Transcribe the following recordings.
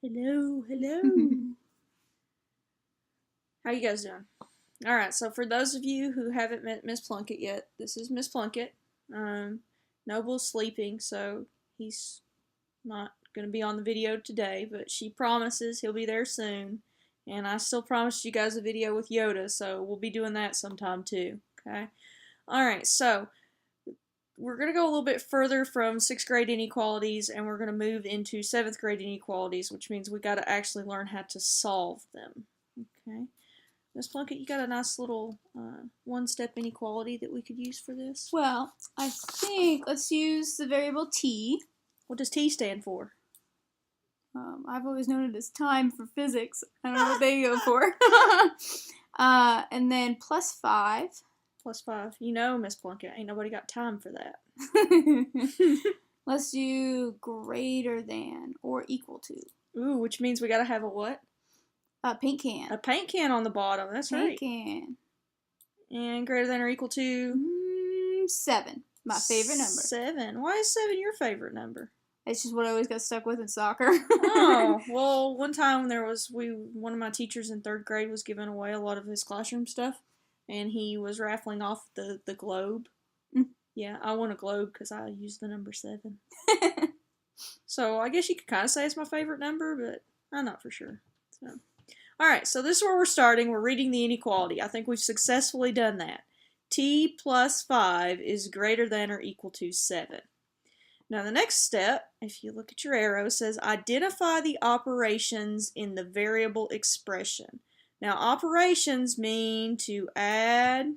Hello, hello. How you guys doing? Alright, so for those of you who haven't met Miss Plunkett yet, this is Miss Plunkett. Noble's sleeping, so he's not going to be on the video today, but she promises he'll be there soon. And I still promised you guys a video with Yoda, so we'll be doing that sometime too, okay? Alright, so we're going to go a little bit further from 6th grade inequalities, and we're going to move into 7th grade inequalities, which means we got to actually learn how to solve them, okay? Miss Plunkett, you got a nice little one-step inequality that we could use for this? Well, I think let's use the variable t. What does T stand for? I've always known it as time for physics. I don't know what they go for. And then plus 5. Plus 5. You know, Miss Plunkett, ain't nobody got time for that. Let's do greater than or equal to. Ooh, which means we got to have a what? A paint can. A paint can on the bottom. That's right. Paint can. And greater than or equal to? 7. My favorite number. 7. Why is 7 your favorite number? It's just what I always got stuck with in soccer. Oh, well, one time one of my teachers in 3rd grade was giving away a lot of his classroom stuff, and he was raffling off the globe. Yeah, I won a globe because I used the number 7. So I guess you could kind of say it's my favorite number, but I'm not for sure. So, alright, so this is where we're starting. We're reading the inequality. I think we've successfully done that. T plus 5 is greater than or equal to 7. Now the next step, if you look at your arrow, says identify the operations in the variable expression. Now operations mean to add,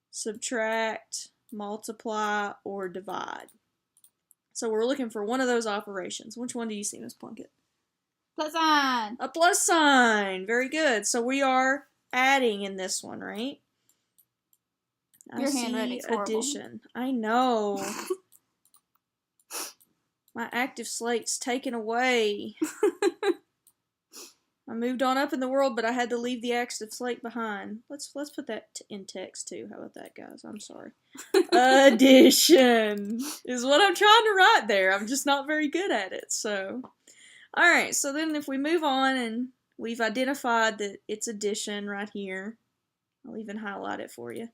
subtract, multiply, or divide. So we're looking for one of those operations. Which one do you see, Miss Plunkett? Plus sign. A plus sign. Very good. So we are adding in this one, right? Your handwriting's horrible. Addition. I know. My active slate's taken away. I moved on up in the world, but I had to leave the active slate behind. Let's put that in text too. How about that, guys? I'm sorry. Addition is what I'm trying to write there. I'm just not very good at it. So, all right. So then, if we move on and we've identified that it's addition right here, I'll even highlight it for you.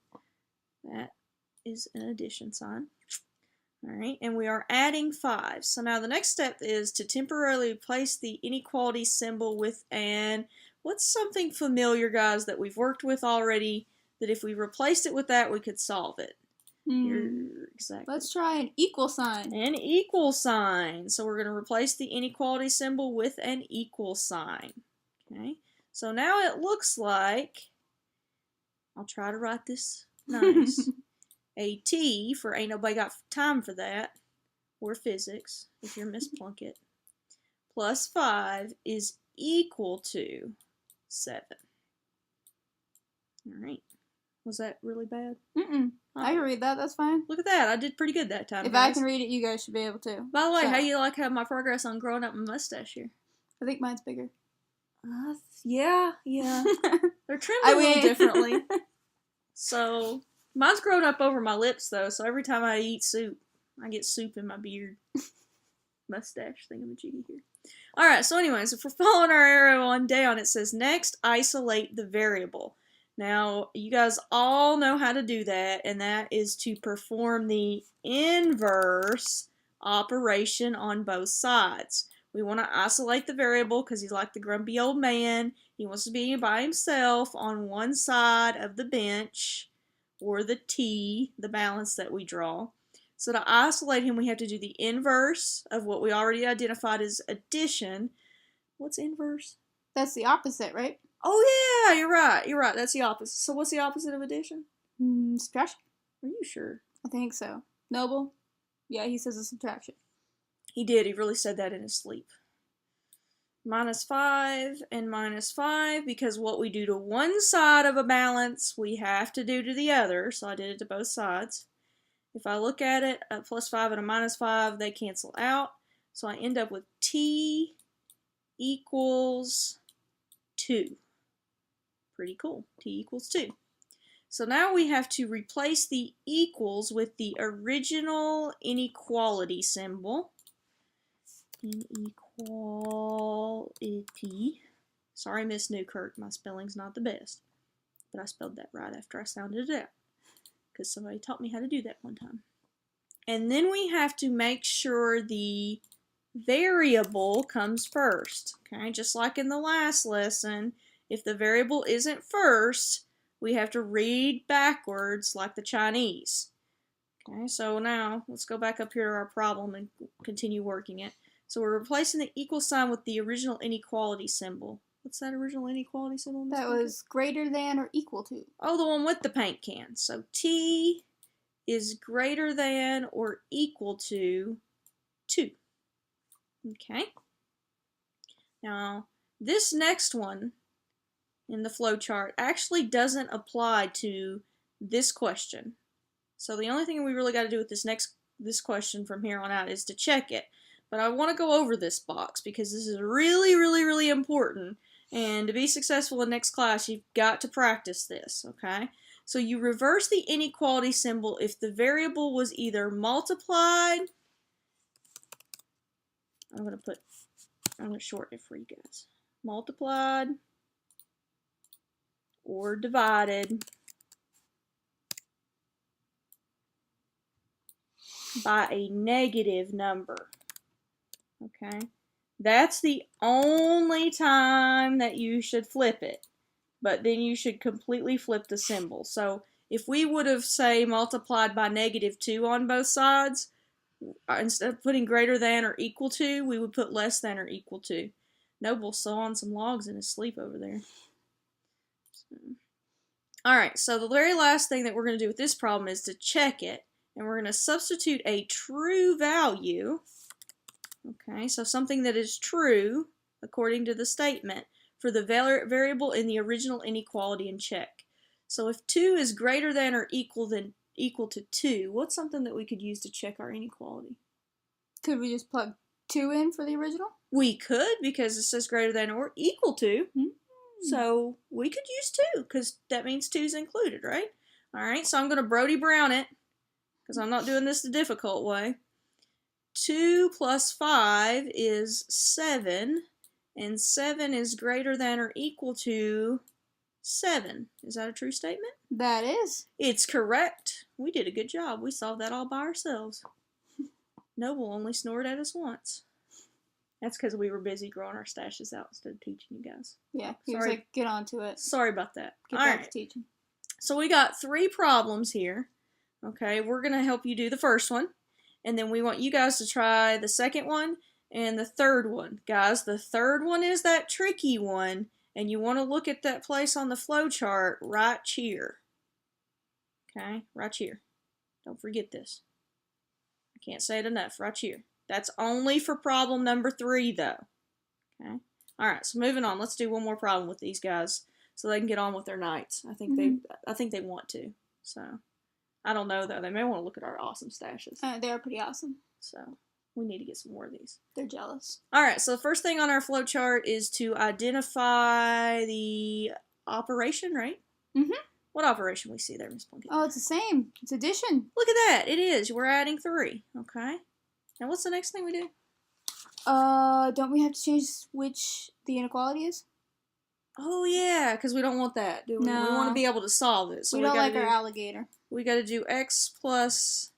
That is an addition sign. Alright, and we are adding 5. So now the next step is to temporarily replace the inequality symbol with an, what's something familiar, guys, that we've worked with already, that if we replaced it with that, we could solve it? Exactly. Let's try an equal sign. An equal sign. So we're going to replace the inequality symbol with an equal sign. Okay, so now it looks like, I'll try to write this nice. A T for ain't nobody got time for that, or physics, if you're Miss Plunkett, plus 5 is equal to 7. Alright. Was that really bad? I can read that, that's fine. Look at that, I did pretty good that time, If guys. I can read it, you guys should be able to. By the way, how you like my progress on growing up my mustache here? I think mine's bigger. Yeah. They're trimmed a little differently. So, mine's grown up over my lips, though, so every time I eat soup, I get soup in my beard. Mustache thingamajiggy here. Alright, so anyways, if we're following our arrow on down, it says, next, isolate the variable. Now, you guys all know how to do that, and that is to perform the inverse operation on both sides. We want to isolate the variable because he's like the grumpy old man. He wants to be by himself on one side of the bench, or the T, the balance that we draw. So to isolate him, we have to do the inverse of what we already identified as addition. What's inverse? That's the opposite, right? Oh yeah, you're right. That's the opposite. So what's the opposite of addition? Subtraction. Are you sure? I think so. Noble? Yeah, he says it's subtraction. He did. He really said that in his sleep. Minus 5 and minus 5, because what we do to one side of a balance, we have to do to the other, so I did it to both sides. If I look at it, a plus 5 and a minus 5, they cancel out, so I end up with T equals 2. Pretty cool. T equals 2. So now we have to replace the equals with the original inequality symbol. Inequality. Inequality. Sorry, Miss Newkirk, my spelling's not the best. But I spelled that right after I sounded it out. Because somebody taught me how to do that one time. And then we have to make sure the variable comes first. Okay, just like in the last lesson, if the variable isn't first, we have to read backwards like the Chinese. Okay, so now let's go back up here to our problem and continue working it. So we're replacing the equal sign with the original inequality symbol. What's that original inequality symbol? That was greater than or equal to. Oh, the one with the paint can. So T is greater than or equal to 2. Okay. Now, this next one in the flowchart actually doesn't apply to this question. So the only thing we really got to do with this question from here on out is to check it. But I want to go over this box because this is really, really, really important. And to be successful in next class, you've got to practice this, okay? So you reverse the inequality symbol if the variable was either multiplied. I'm going to shorten it for you guys. Multiplied or divided by a negative number. Okay? That's the only time that you should flip it. But then you should completely flip the symbol. So if we would have, say, multiplied by -2 on both sides, instead of putting greater than or equal to, we would put less than or equal to. Noble's sawing some logs in his sleep over there. Alright, so the very last thing that we're going to do with this problem is to check it. And we're going to substitute a true value. Okay, so something that is true, according to the statement, for the variable in the original inequality and check. So if 2 is greater than or equal to 2, what's something that we could use to check our inequality? Could we just plug 2 in for the original? We could, because it says greater than or equal to. So we could use 2, because that means 2 is included, right? Alright, so I'm going to Brody Brown it, because I'm not doing this the difficult way. 2 plus 5 is 7, and 7 is greater than or equal to 7. Is that a true statement? That is. It's correct. We did a good job. We solved that all by ourselves. Noble only snored at us once. That's because we were busy growing our stashes out instead of teaching you guys. Yeah, he was like, get on to it. Sorry about that. Get back to teaching. So we got 3 problems here. Okay, we're going to help you do the first one. And then we want you guys to try the second one and the third one. Guys, the third one is that tricky one. And you want to look at that place on the flow chart right here. Okay, right here. Don't forget this. I can't say it enough. Right here. That's only for problem number 3, though. Okay. Alright, so moving on. Let's do one more problem with these guys so they can get on with their nights. I think they want to. So, I don't know, though. They may want to look at our awesome stashes. They're pretty awesome. So, we need to get some more of these. They're jealous. Alright, so the first thing on our flow chart is to identify the operation, right? Mm-hmm. What operation we see there, Miss Plunkett? Oh, it's the same. It's addition. Look at that. It is. We're adding 3. Okay. Now, what's the next thing we do? Don't we have to change which the inequality is? Oh, yeah, because we don't want that, do we? No. We want to be able to solve it. So we don't like our alligator. We got to do x plus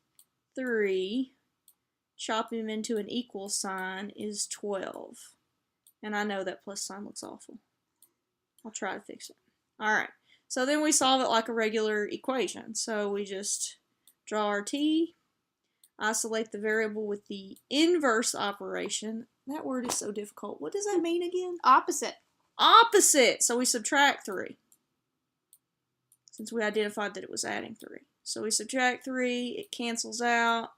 3, chop him into an equal sign, is 12. And I know that plus sign looks awful. I'll try to fix it. Alright, so then we solve it like a regular equation. So we just draw our t, isolate the variable with the inverse operation. That word is so difficult. What does that mean again? Opposite. Opposite! So we subtract 3. Since we identified that it was adding 3. So we subtract 3, it cancels out.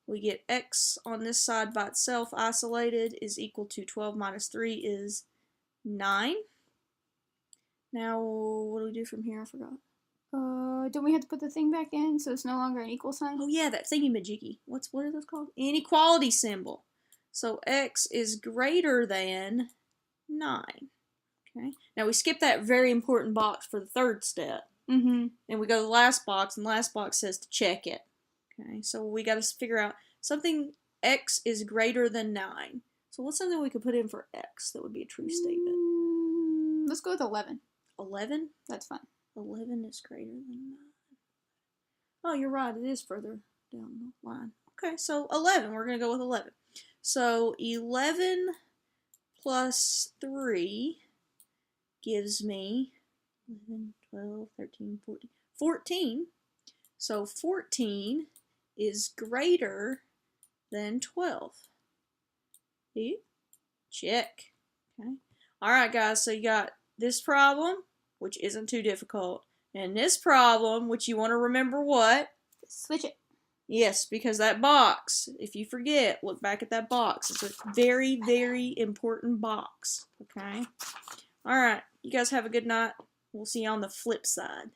We get x on this side by itself isolated is equal to 12 minus 3 is 9. Now, what do we do from here? I forgot. Don't we have to put the thing back in so it's no longer an equal sign? Oh yeah, that thingy-majiggy. What are those called? Inequality symbol. So x is greater than 9. Okay. Now we skip that very important box for the third step. Mm-hmm. And we go to the last box, and the last box says to check it. Okay, so we got to figure out something x is greater than 9. So what's something we could put in for x that would be a true statement? Let's go with 11. 11? That's fine. 11 is greater than 9. Oh, you're right. It is further down the line. Okay, so 11. We're going to go with 11. So 11 plus 3 gives me 11, 12, 13, 14. 14. So 14 is greater than 12. See? Check. Okay. Alright, guys, so you got this problem, which isn't too difficult, and this problem, which you want to remember what? Switch it. Yes, because that box, if you forget, look back at that box. It's a very, very important box. Okay? Alright, you guys have a good night. We'll see you on the flip side.